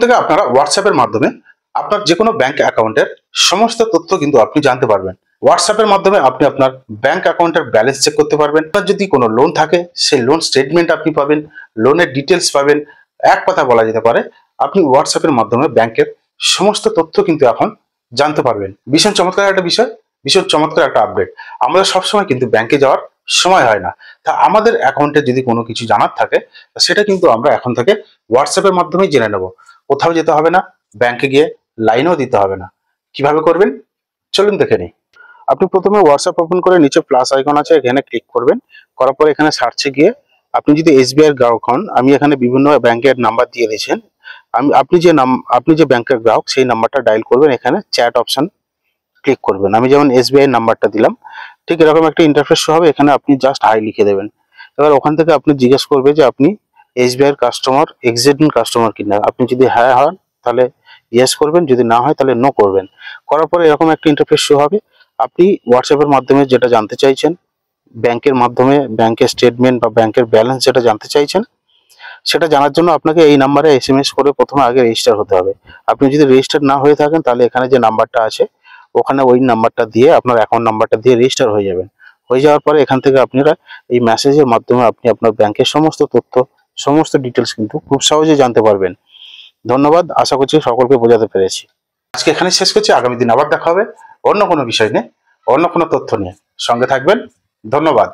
থেকে আপনারা হোয়াটসঅ্যাপের মাধ্যমে আপনার যে কোনো ব্যাংক অ্যাকাউন্টের সমস্ত তথ্য কিন্তু আপনি জানতে পারবেন। হোয়াটসঅ্যাপের মাধ্যমে আপনি আপনার ব্যাংক অ্যাকাউন্টের ব্যালেন্স চেক করতে পারবেন। আপনার যদি কোনো লোন থাকে সেই লোন স্টেটমেন্ট আপনি পাবেন, লোনের ডিটেলস পাবেন। এক কথা বলা যেতে পারে আপনি হোয়াটসঅ্যাপের মাধ্যমে ব্যাংকের সমস্ত তথ্য কিন্তু এখন জানতে পারবেন। ভীষণ চমৎকার একটা বিষয়, ভীষণ চমৎকার একটা আপডেট। আমাদের সবসময় কিন্তু ব্যাংকে যাওয়ার সময় হয় না, তা আমাদের অ্যাকাউন্টে যদি কোনো কিছু জানার থাকে সেটা কিন্তু আমরা এখন থেকে হোয়াটসঅ্যাপের মাধ্যমেই জেনে নেব। কোথাও যেতে হবে না, ব্যাংকে গিয়ে লাইনও দিতে হবে না। কিভাবে করবেন চলুন দেখে নিই। আপনি প্রথমে হোয়াটসঅ্যাপ ওপেন করে নিচে প্লাস আইকন আছে এখানে ক্লিক করবেন। করার পর এখানে সার্চে গিয়ে আপনি যদি এসবিআই এর গ্রাহক হন, আমি এখানে বিভিন্ন ব্যাংকের নাম্বার দিয়ে দিয়েছেন, আপনি যে ব্যাংকের গ্রাহক সেই নাম্বারটা ডায়াল করবেন, এখানে চ্যাট অপশন ক্লিক করবেন। আমি যেমন এসবিআই এর নাম্বারটা দিলাম, ঠিক এরকম একটা ইন্টারফেস শো হবে। এখানে আপনি জাস্ট হাই লিখে দেবেন। এবার ওখান থেকে আপনি জিজ্ঞেস করবে যে আপনি এসবিআই এর কাস্টমার, এক্সিস্টিং কাস্টমার কিনা। আপনি যদি হ্যাঁ হন তাহলে ইয়েস করবেন, যদি না হয় তাহলে নো করবেন। করার পরে এরকম একটা ইন্টারফেস শো হবে। আপনি হোয়াটসঅ্যাপের মাধ্যমে যেটা জানতে চাইছেন, ব্যাংকের মাধ্যমে ব্যাংকের স্টেটমেন্ট বা ব্যাংকের ব্যালেন্স যেটা জানতে চাইছেন, সেটা জানার জন্য আপনাকে এই নাম্বারে এসএমএস করে প্রথমে আগে রেজিস্টার হতে হবে। আপনি যদি রেজিস্টার না হয়ে থাকেন তাহলে এখানে যে নাম্বারটা আছে ওখানে ওই নাম্বারটা দিয়ে আপনার অ্যাকাউন্ট নাম্বারটা দিয়ে রেজিস্টার হয়ে যাবেন। হয়ে যাওয়ার পরে এখান থেকে আপনারা এই মেসেজের মাধ্যমে আপনি আপনার ব্যাংকের সমস্ত তথ্য, সমস্ত ডিটেলস কিন্তু খুব সহজে জানতে পারবেন। ধন্যবাদ, আশা করছি সকলকে বোঝাতে পেরেছি। আজকে এখানে শেষ করছি, আগামী দিন আবার দেখা হবে অন্য কোনো বিষয় নিয়ে, অন্য কোনো তথ্য নিয়ে। সঙ্গে থাকবেন, ধন্যবাদ।